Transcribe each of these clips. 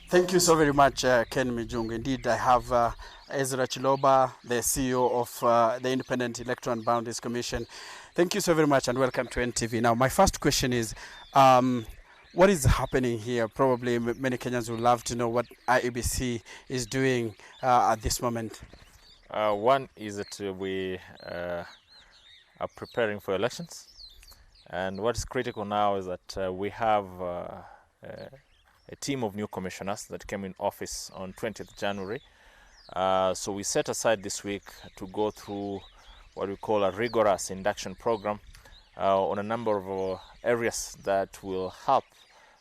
Thank you so very much, Ken Mijung. Indeed, I have Ezra Chiloba, the CEO of the Independent Electoral and Boundaries Commission. Thank you so very much and welcome to NTV. Now, my first question is, what is happening here? Probably many Kenyans would love to know what IEBC is doing at this moment. One is that we are preparing for elections, and what is critical now is that we have a team of new commissioners that came in office on 20th January. So we set aside this week to go through what we call a rigorous induction program on a number of areas that will help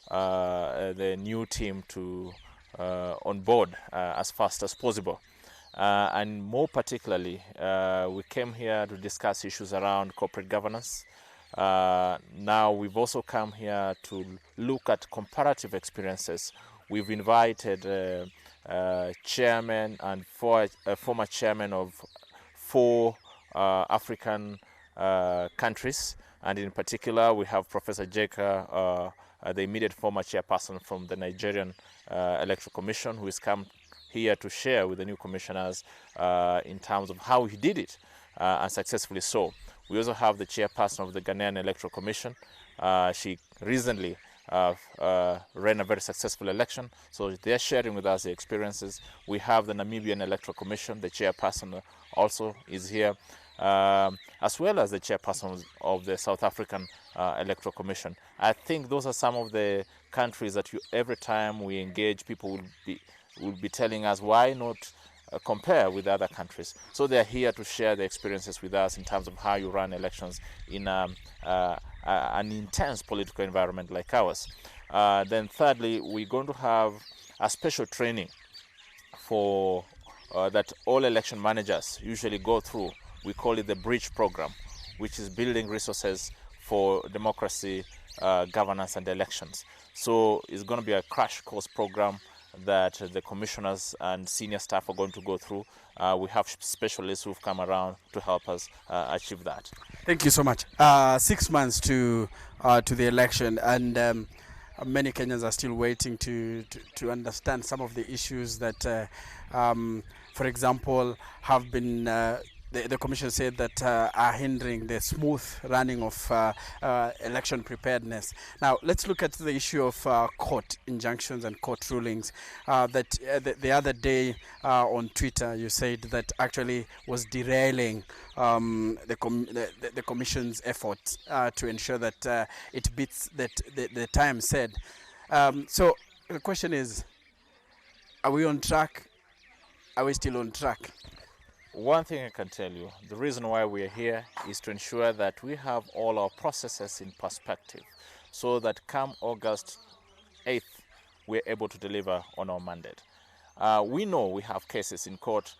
the new team to onboard as fast as possible. And more particularly, we came here to discuss issues around corporate governance. Now we've also come here to look at comparative experiences. We've invited chairman and former chairman of 4 African countries, and in particular we have Professor Jeka, the immediate former chairperson from the Nigerian Electoral Commission, who has come here to share with the new commissioners in terms of how he did it and successfully so. We also have the chairperson of the Ghanaian Electoral Commission. She recently ran a very successful election, so they're sharing with us the experiences. We have the Namibian Electoral Commission, the chairperson also is here, as well as the chairperson of the South African Electoral Commission. I think those are some of the countries that every time we engage, people will be telling us why not compare with other countries. So they're here to share the experiences with us in terms of how you run elections in an intense political environment like ours. Then thirdly, we're going to have a special training for that all election managers usually go through. We call it the Bridge Program, which is building resources for democracy, governance and elections. So it's going to be a crash course program that the commissioners and senior staff are going to go through. We have specialists who've come around to help us achieve that. Thank you so much. 6 months to the election, and many Kenyans are still waiting to understand some of the issues that, for example, have been the commission said that are hindering the smooth running of election preparedness. Now, let's look at the issue of court injunctions and court rulings. The other day on Twitter, you said that actually was derailing the commission's efforts to ensure that it beats the time said. So the question is, are we on track? Are we still on track? One thing I can tell you, the reason why we are here is to ensure that we have all our processes in perspective so that come August 8th, we're able to deliver on our mandate. We know we have cases in court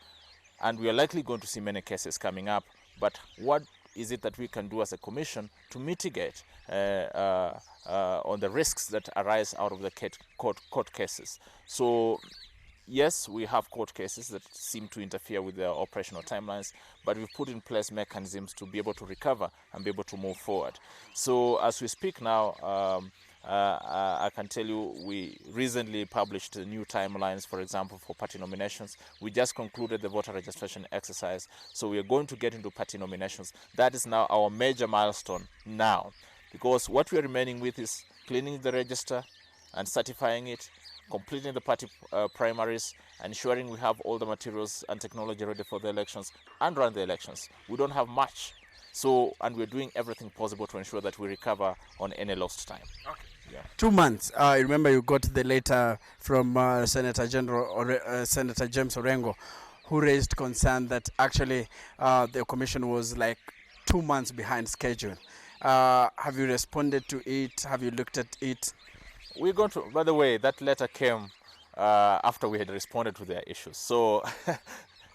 and we are likely going to see many cases coming up, but what is it that we can do as a commission to mitigate on the risks that arise out of the court cases? So yes, we have court cases that seem to interfere with their operational timelines, but we've put in place mechanisms to be able to recover and be able to move forward. So as we speak now, I can tell you we recently published new timelines, for example, for party nominations. We just concluded the voter registration exercise, so we are going to get into party nominations. That is now our major milestone now, because what we are remaining with is cleaning the register and certifying it, completing the party primaries, ensuring we have all the materials and technology ready for the elections and run the elections. We don't have much. So, and we're doing everything possible to ensure that we recover on any lost time. Okay. Yeah. 2 months. I remember you got the letter from Senator James Orengo, who raised concern that actually the commission was like 2 months behind schedule. Have you responded to it? Have you looked at it? We're going to, by the way, that letter came after we had responded to their issues. So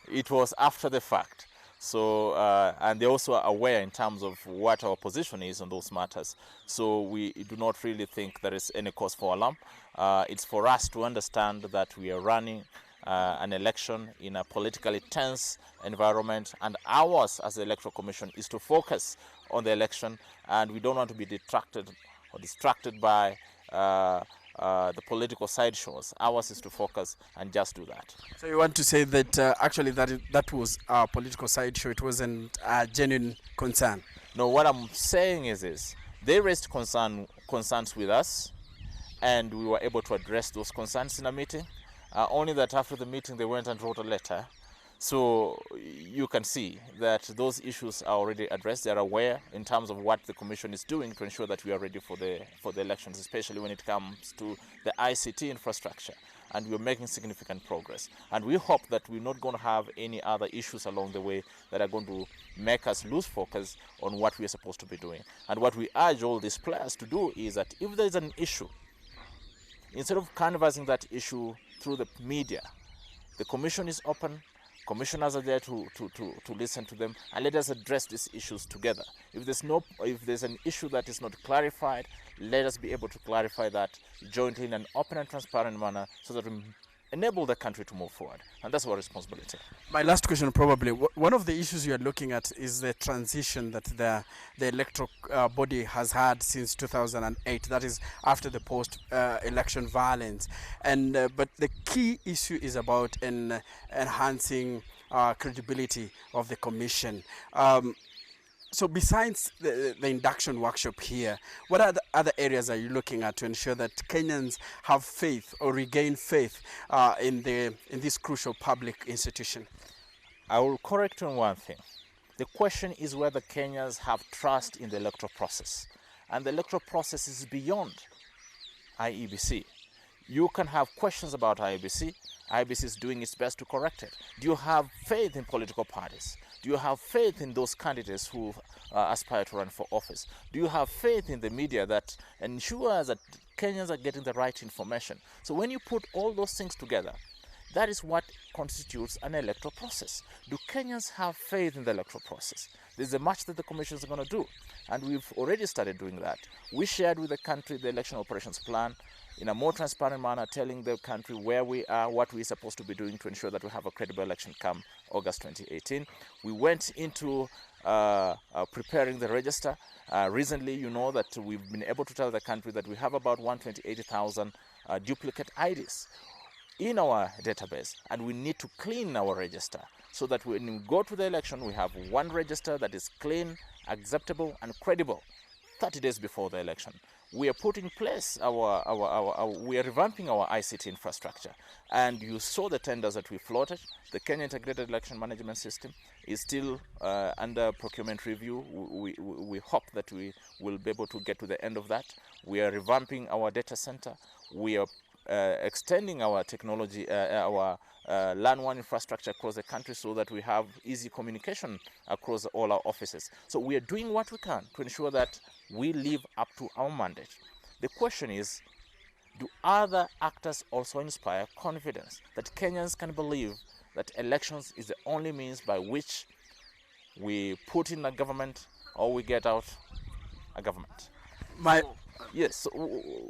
it was after the fact. So, and they're also aware in terms of what our position is on those matters. So we do not really think there is any cause for alarm. It's for us to understand that we are running an election in a politically tense environment, and ours as the Electoral Commission is to focus on the election, and we don't want to be detracted or distracted by the political sideshows. Ours is to focus and just do that. So you want to say that actually that was a political sideshow. It wasn't a genuine concern. No, what I'm saying is this: they raised concerns with us, and we were able to address those concerns in a meeting. Only that after the meeting they went and wrote a letter. So you can see that those issues are already addressed. They are aware in terms of what the Commission is doing to ensure that we are ready for the elections, especially when it comes to the ICT infrastructure. And we're making significant progress. And we hope that we're not going to have any other issues along the way that are going to make us lose focus on what we are supposed to be doing. And what we urge all these players to do is that if there is an issue, instead of canvassing that issue through the media, the Commission is open. Commissioners are there to listen to them, and let us address these issues together. If there's an issue that is not clarified, let us be able to clarify that jointly in an open and transparent manner so that we enable the country to move forward. And that's our responsibility. My last question, probably, one of the issues you are looking at is the transition that the electoral body has had since 2008, that is after the post-election violence. And but the key issue is about enhancing credibility of the commission. So besides the induction workshop here, what other areas are you looking at to ensure that Kenyans have faith or regain faith in this crucial public institution? I will correct you on one thing. The question is whether Kenyans have trust in the electoral process. And the electoral process is beyond IEBC. You can have questions about IEBC. IEBC is doing its best to correct it. Do you have faith in political parties? Do you have faith in those candidates who aspire to run for office? Do you have faith in the media that ensures that Kenyans are getting the right information? So when you put all those things together, that is what constitutes an electoral process. Do Kenyans have faith in the electoral process? There's a much that the commissions are going to do, and we've already started doing that. We shared with the country the election operations plan in a more transparent manner, telling the country where we are, what we're supposed to be doing to ensure that we have a credible election come August 2018. We went into preparing the register. Recently, you know that we've been able to tell the country that we have about 128,000 duplicate IDs in our database, and we need to clean our register so that when we go to the election, we have one register that is clean, acceptable, and credible 30 days before the election. We are putting in place we are revamping our ICT infrastructure. And you saw the tenders that we floated. The Kenya Integrated Election Management System is still under procurement review. We hope that we will be able to get to the end of that. We are revamping our data center. We are extending our technology, our LAN 1 infrastructure across the country so that we have easy communication across all our offices. So we are doing what we can to ensure that we live up to our mandate. The question is, do other actors also inspire confidence that Kenyans can believe that elections is the only means by which we put in a government or we get out a government? Yes, so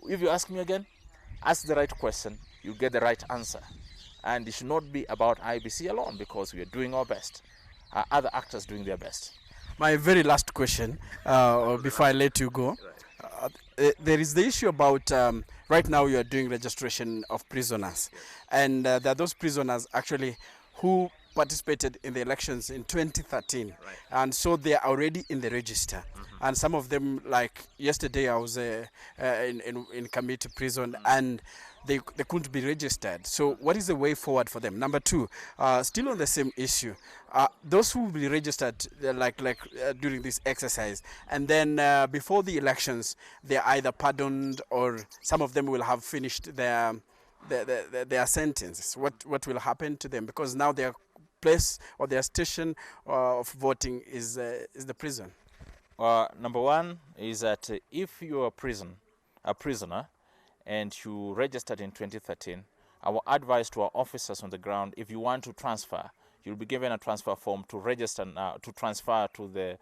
if you ask me again, ask the right question, you get the right answer. And it should not be about IEBC alone, because we are doing our best. Other actors doing their best. My very last question, before I let you go. There is the issue about right now you are doing registration of prisoners. And there are those prisoners actually who participated in the elections in 2013. Right. And so they are already in the register. Mm-hmm. And some of them, like yesterday I was in Kamiti prison, and they couldn't be registered. So what is the way forward for them? Number two, still on the same issue, those who will be registered during this exercise, and then before the elections, they're either pardoned or some of them will have finished their sentence. What will happen to them? Because now their place or their station of voting is the prison. Number one is that if you are a prisoner and you registered in 2013, our advice to our officers on the ground, if you want to transfer, you'll be given a transfer form to register now, to transfer to the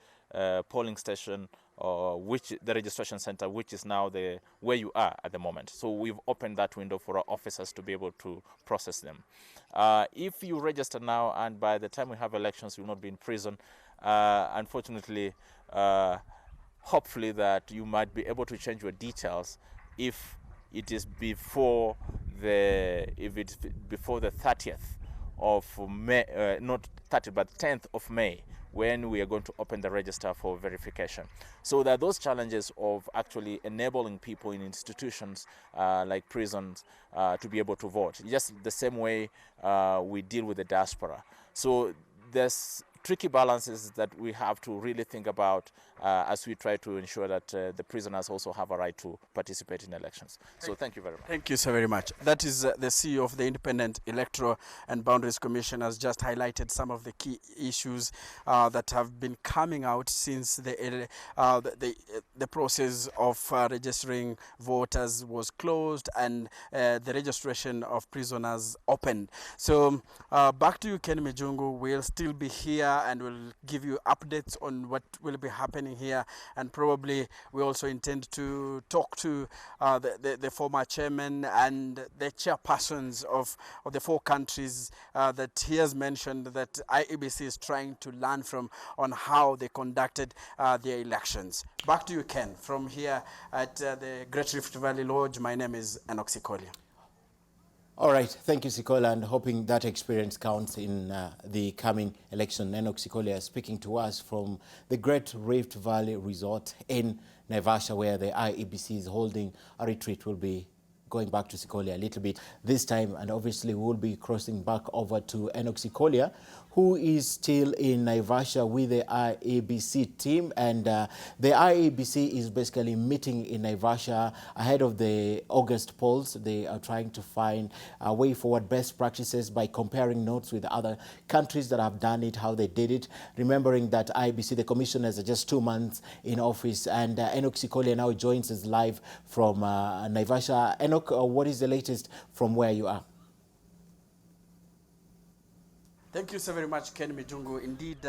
polling station or the registration center, which is now where you are at the moment. So we've opened that window for our officers to be able to process them. If you register now and by the time we have elections, you will not be in prison, unfortunately, hopefully that you might be able to change your details if it is before if it's before the 30th of May, not 30th, but 10th of May, when we are going to open the register for verification. So there are those challenges of actually enabling people in institutions like prisons to be able to vote, just the same way we deal with the diaspora. So there's tricky balances that we have to really think about as we try to ensure that the prisoners also have a right to participate in elections. So thank you very much. Thank you so very much. That is the CEO of the Independent Electoral and Boundaries Commission has just highlighted some of the key issues that have been coming out since the process of registering voters was closed and the registration of prisoners opened. So back to you, Ken Mijungu. We'll still be here and we'll give you updates on what will be happening here, and probably we also intend to talk to the former chairman and the chairpersons of the 4 countries that he has mentioned that IEBC is trying to learn from on how they conducted their elections. Back to you, Ken, from here at the Great Rift Valley Lodge. My name is Enoch Sikolia. All right, thank you, Sikola, and hoping that experience counts in the coming election. Enoch Sikolia speaking to us from the Great Rift Valley Resort in Naivasha, where the IEBC is holding a retreat. We'll be going back to Sikolia a little bit this time, and obviously we'll be crossing back over to Enoch Sikolia, who is still in Naivasha with the IEBC team. And the IEBC is basically meeting in Naivasha ahead of the August polls. They are trying to find a way forward, best practices by comparing notes with other countries that have done it, how they did it. Remembering that IEBC, the commissioners, are just 2 months in office. And Enoch Sikolia now joins us live from Naivasha. Enoch, what is the latest from where you are? Thank you so very much, Ken Mijungu. Indeed,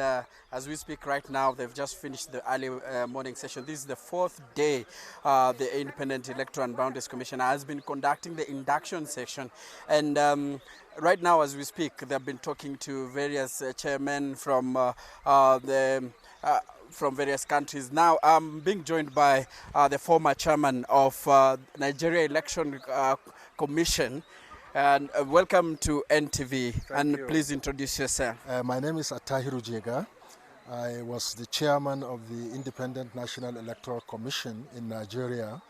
as we speak right now, they've just finished the early morning session. This is the 4th day the Independent Electoral and Boundaries Commission has been conducting the induction session. And right now, as we speak, they've been talking to various chairmen from various countries. Now, I'm being joined by the former chairman of Nigeria Election Commission. And welcome to NTV. Thank you. Please introduce yourself. My name is Atahiru Jega. I was the chairman of the Independent National Electoral Commission in Nigeria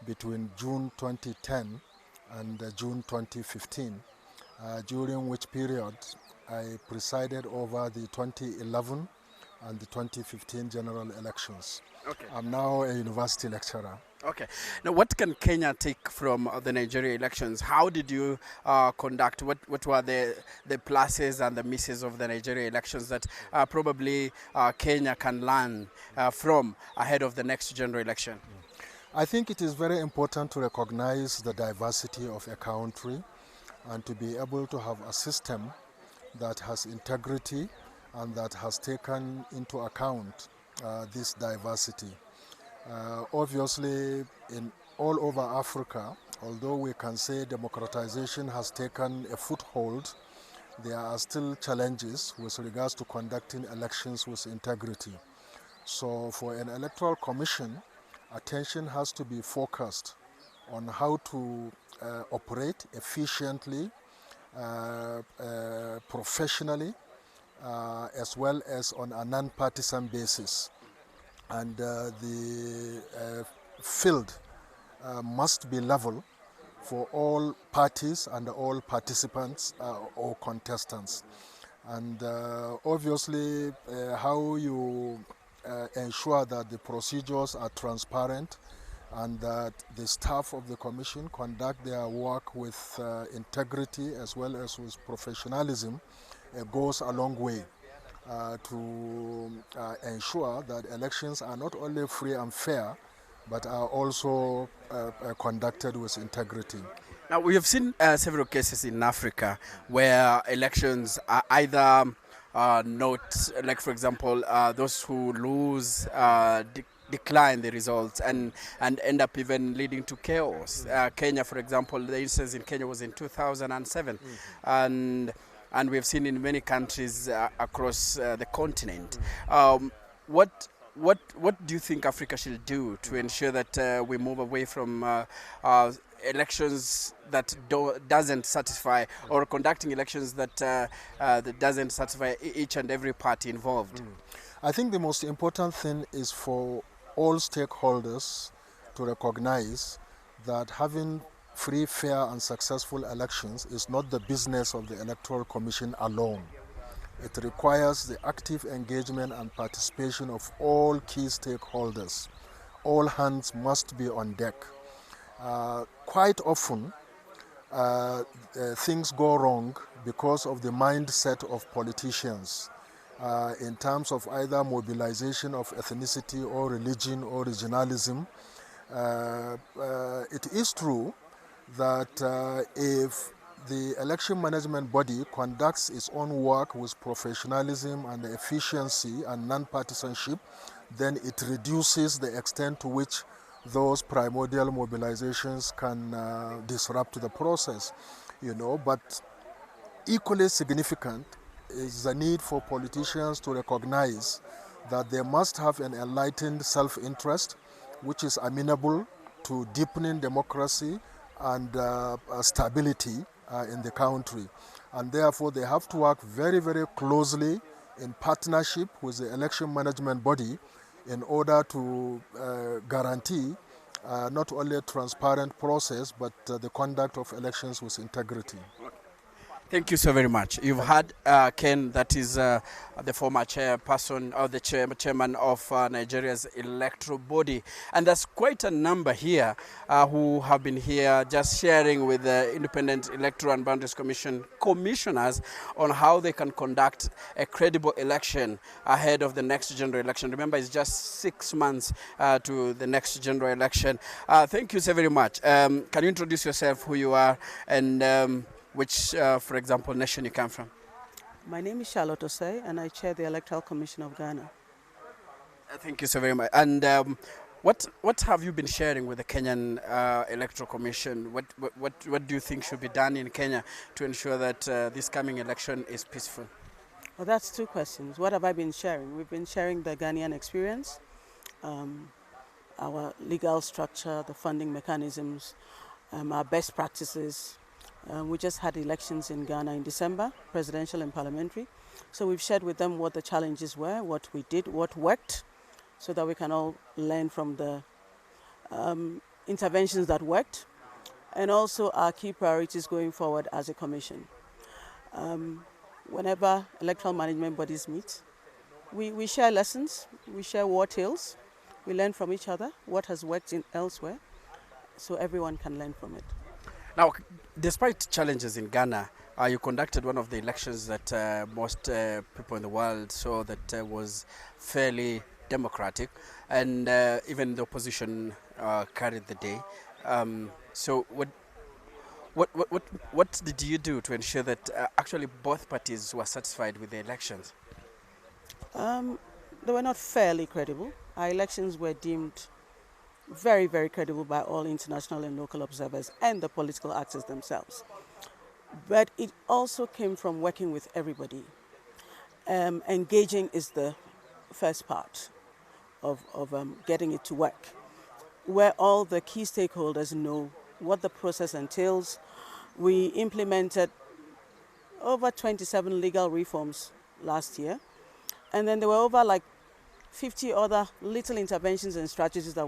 between June 2010 and June 2015, during which period I presided over the 2011 and the 2015 general elections. Okay. I'm now a university lecturer. Okay. Now, what can Kenya take from the Nigeria elections? How did you conduct? What were the pluses and the misses of the Nigeria elections that probably Kenya can learn from ahead of the next general election? I think it is very important to recognize the diversity of a country and to be able to have a system that has integrity and that has taken into account this diversity. Obviously, in all over Africa, although we can say democratization has taken a foothold, there are still challenges with regards to conducting elections with integrity. So for an electoral commission, attention has to be focused on how to operate efficiently, professionally, as well as on a non-partisan basis. And the field must be level for all parties and all participants or contestants. And obviously, how you ensure that the procedures are transparent and that the staff of the commission conduct their work with integrity as well as with professionalism goes a long way to ensure that elections are not only free and fair, but are also conducted with integrity. Now, we have seen several cases in Africa where elections are either not, like for example, those who lose decline the results and end up even leading to chaos. Kenya, for example, the instance in Kenya was in 2007. And we've seen in many countries across the continent. What do you think Africa should do to ensure that we move away from elections that doesn't satisfy, or conducting elections that that doesn't satisfy each and every party involved? I think the most important thing is for all stakeholders to recognize that having free, fair and successful elections is not the business of the Electoral Commission alone. It requires the active engagement and participation of all key stakeholders. All hands must be on deck. Quite often, things go wrong because of the mindset of politicians in terms of either mobilization of ethnicity or religion or regionalism. It is true that if the election management body conducts its own work with professionalism and efficiency and non-partisanship, then it reduces the extent to which those primordial mobilizations can disrupt the process, but equally significant is the need for politicians to recognize that they must have an enlightened self-interest which is amenable to deepening democracy and stability in the country. And therefore they have to work very, very closely in partnership with the election management body in order to guarantee not only a transparent process but the conduct of elections with integrity. Thank you so very much. You've had Ken, that is the former chairperson or the chairman of Nigeria's electoral body. And there's quite a number here who have been here just sharing with the Independent Electoral and Boundaries Commission commissioners on how they can conduct a credible election ahead of the next general election. Remember, it's just 6 months to the next general election. Thank you so very much. Can you introduce yourself, who you are, and which, for example, nation you come from? My name is Charlotte Osei, and I chair the Electoral Commission of Ghana. Thank you so very much. And what have you been sharing with the Kenyan Electoral Commission? What do you think should be done in Kenya to ensure that this coming election is peaceful? Well, that's two questions. What have I been sharing? We've been sharing the Ghanaian experience, our legal structure, the funding mechanisms, our best practices. We just had elections in Ghana in December, presidential and parliamentary. So we've shared with them what the challenges were, what we did, what worked, so that we can all learn from the interventions that worked, and also our key priorities going forward as a commission. Whenever electoral management bodies meet, we share lessons, we share war tales, we learn from each other what has worked elsewhere, so everyone can learn from it. Now, despite challenges in Ghana, you conducted one of the elections that most people in the world saw that was fairly democratic, and even the opposition carried the day. So what did you do to ensure that actually both parties were satisfied with the elections? They were not fairly credible. Our elections were deemed very, very credible by all international and local observers and the political actors themselves. But it also came from working with everybody. Engaging is the first part of getting it to work, where all the key stakeholders know what the process entails. We implemented over 27 legal reforms last year, and then there were over 50 other little interventions and strategies that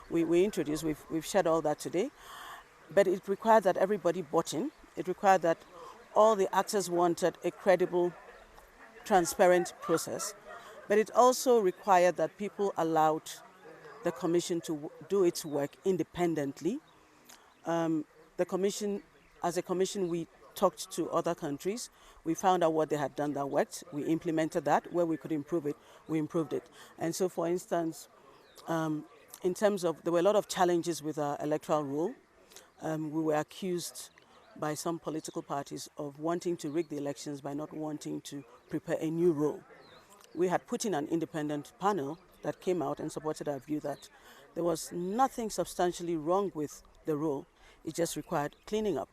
we introduced. We've shared all that today. But it required that everybody bought in. It required that all the actors wanted a credible, transparent process. But it also required that people allowed the commission to do its work independently. The commission, as a commission, we talked to other countries. We found out what they had done that worked. We implemented that. Where we could improve it, we improved it. And so, for instance, in terms of, there were a lot of challenges with our electoral rule. We were accused by some political parties of wanting to rig the elections by not wanting to prepare a new rule. We had put in an independent panel that came out and supported our view that there was nothing substantially wrong with the rule. It just required cleaning up.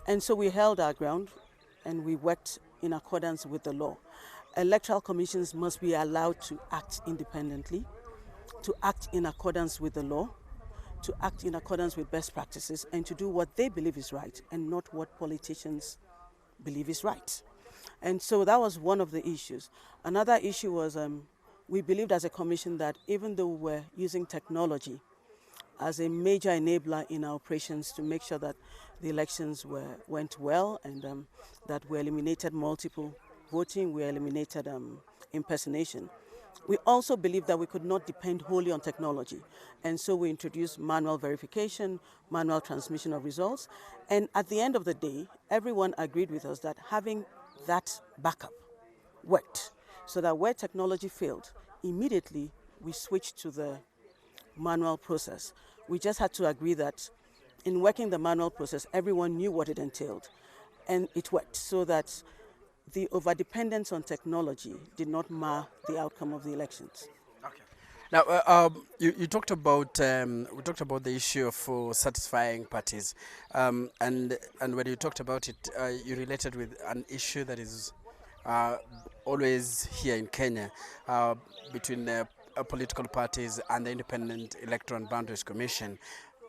And so we held our ground and we worked in accordance with the law. Electoral commissions must be allowed to act independently, to act in accordance with the law, to act in accordance with best practices and to do what they believe is right and not what politicians believe is right. And so that was one of the issues. Another issue was we believed as a commission that even though we were using technology as a major enabler in our operations to make sure that the elections went well and that we eliminated multiple voting, we eliminated impersonation. We also believed that we could not depend wholly on technology. And so we introduced manual verification, manual transmission of results. And at the end of the day, everyone agreed with us that having that backup worked. So that where technology failed, immediately we switched to the manual process. We just had to agree that in working the manual process, everyone knew what it entailed. And it worked so that the overdependence on technology did not mar the outcome of the elections. Okay. Now, you talked about we talked about the issue of satisfying parties, and when you talked about it, you related with an issue that is always here in Kenya between the political parties and the Independent Electoral and Boundaries Commission.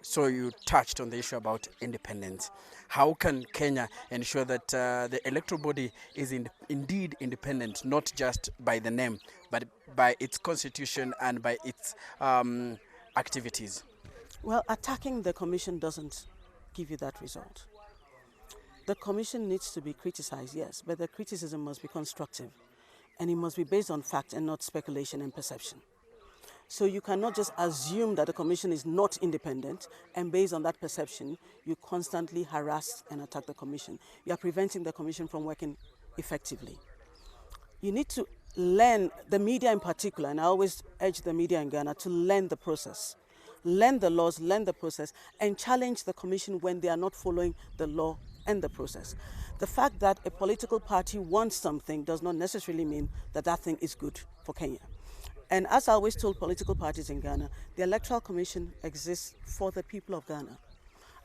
So you touched on the issue about independence. How can Kenya ensure that the electoral body is indeed independent, not just by the name, but by its constitution and by its activities? Well, attacking the commission doesn't give you that result. The commission needs to be criticized, yes, but the criticism must be constructive and it must be based on fact and not speculation and perception. So you cannot just assume that the commission is not independent and based on that perception, you constantly harass and attack the commission. You are preventing the commission from working effectively. You need to learn, the media in particular, and I always urge the media in Ghana to learn the process. Learn the laws, learn the process, and challenge the commission when they are not following the law and the process. The fact that a political party wants something does not necessarily mean that that thing is good for Kenya. And as I always told political parties in Ghana, the Electoral Commission exists for the people of Ghana.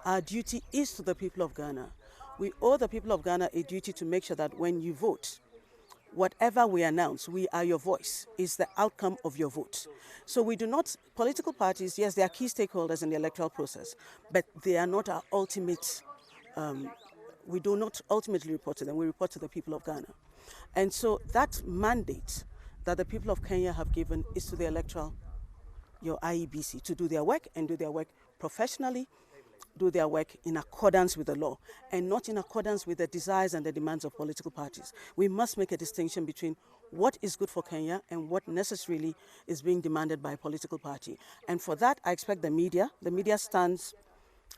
Our duty is to the people of Ghana. We owe the people of Ghana a duty to make sure that when you vote, whatever we announce, we are your voice, is the outcome of your vote. So we do not, political parties, yes, they are key stakeholders in the electoral process, but they are not our ultimate, we do not ultimately report to them, we report to the people of Ghana. And so that mandate that the people of Kenya have given is to the electoral, your IEBC, to do their work and do their work professionally, do their work in accordance with the law and not in accordance with the desires and the demands of political parties. We must make a distinction between what is good for Kenya and what necessarily is being demanded by a political party. And for that, I expect the media stands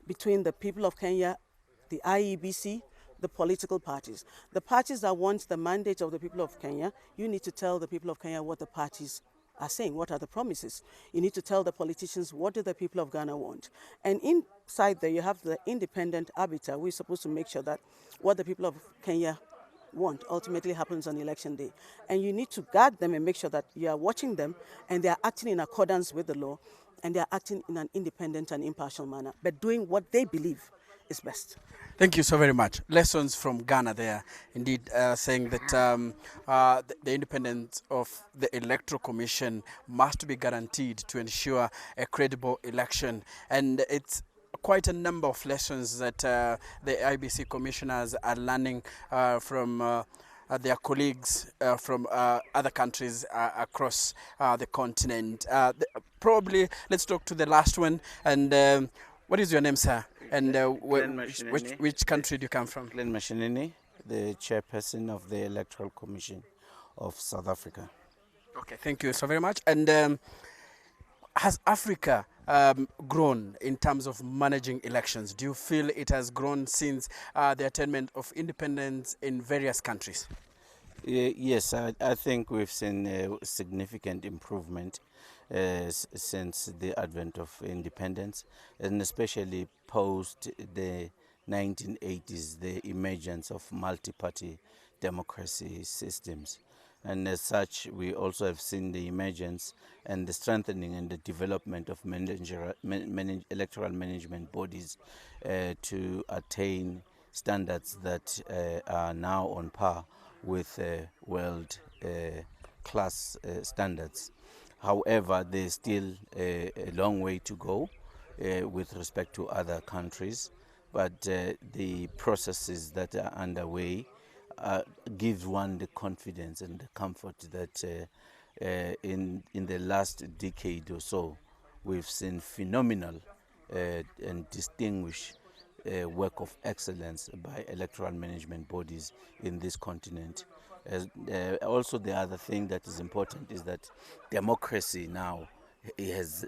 between the people of Kenya, the IEBC, the political parties. The parties that want the mandate of the people of Kenya, you need to tell the people of Kenya what the parties are saying, what are the promises. You need to tell the politicians what do the people of Ghana want. And inside there you have the independent arbiter. We're supposed to make sure that what the people of Kenya want ultimately happens on election day. And you need to guard them and make sure that you are watching them and they are acting in accordance with the law and they are acting in an independent and impartial manner, but doing what they believe is best. Thank you so very much. Lessons from Ghana there, indeed, saying that the independence of the Electoral Commission must be guaranteed to ensure a credible election. And it's quite a number of lessons that the IBC commissioners are learning from their colleagues from other countries across the continent. Probably, let's talk to the last one. And what is your name, sir? And which country do you come from? Glenn Mashinini, the chairperson of the Electoral Commission of South Africa. Okay, thank you so very much. And has Africa grown in terms of managing elections? Do you feel it has grown since the attainment of independence in various countries? Yes, I think we've seen a significant improvement since the advent of independence, and especially post the 1980s, the emergence of multi-party democracy systems. And as such, we also have seen the emergence and the strengthening and the development of electoral management bodies to attain standards that are now on par with world class standards. However, there's still a long way to go with respect to other countries, but the processes that are underway gives one the confidence and the comfort that in the last decade or so, we've seen phenomenal and distinguished work of excellence by electoral management bodies in this continent. Also, the other thing that is important is that democracy now has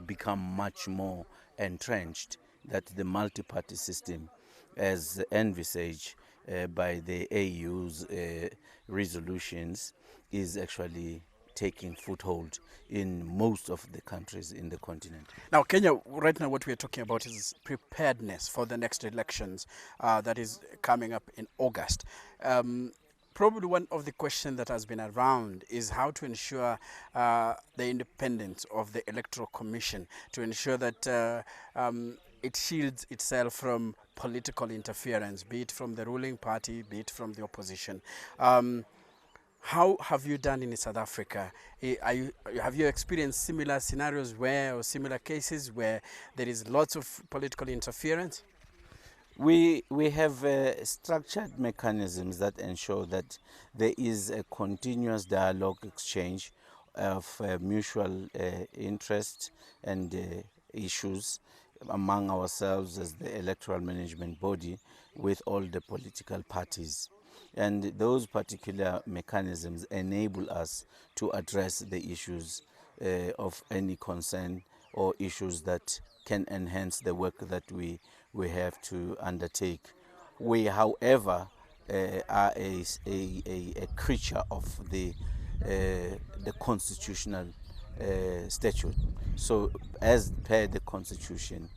become much more entrenched, that the multi-party system, as envisaged by the AU's resolutions, is actually taking foothold in most of the countries in the continent. Now, Kenya, right now what we are talking about is preparedness for the next elections that is coming up in August. Probably one of the questions that has been around is how to ensure the independence of the Electoral Commission, to ensure that it shields itself from political interference, be it from the ruling party, be it from the opposition. How have you done in South Africa? Have you experienced similar scenarios or similar cases where there is lots of political interference? We have structured mechanisms that ensure that there is a continuous dialogue exchange of mutual interest and issues among ourselves as the electoral management body with all the political parties. And those particular mechanisms enable us to address the issues of any concern or issues that can enhance the work that we have to undertake. We, however, are a creature of the constitutional statute. So, as per the Constitution,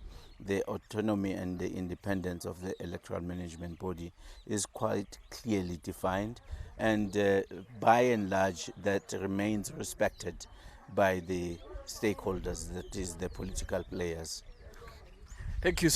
the autonomy and the independence of the electoral management body is quite clearly defined, and by and large that remains respected by the stakeholders, that is the political players. Thank you.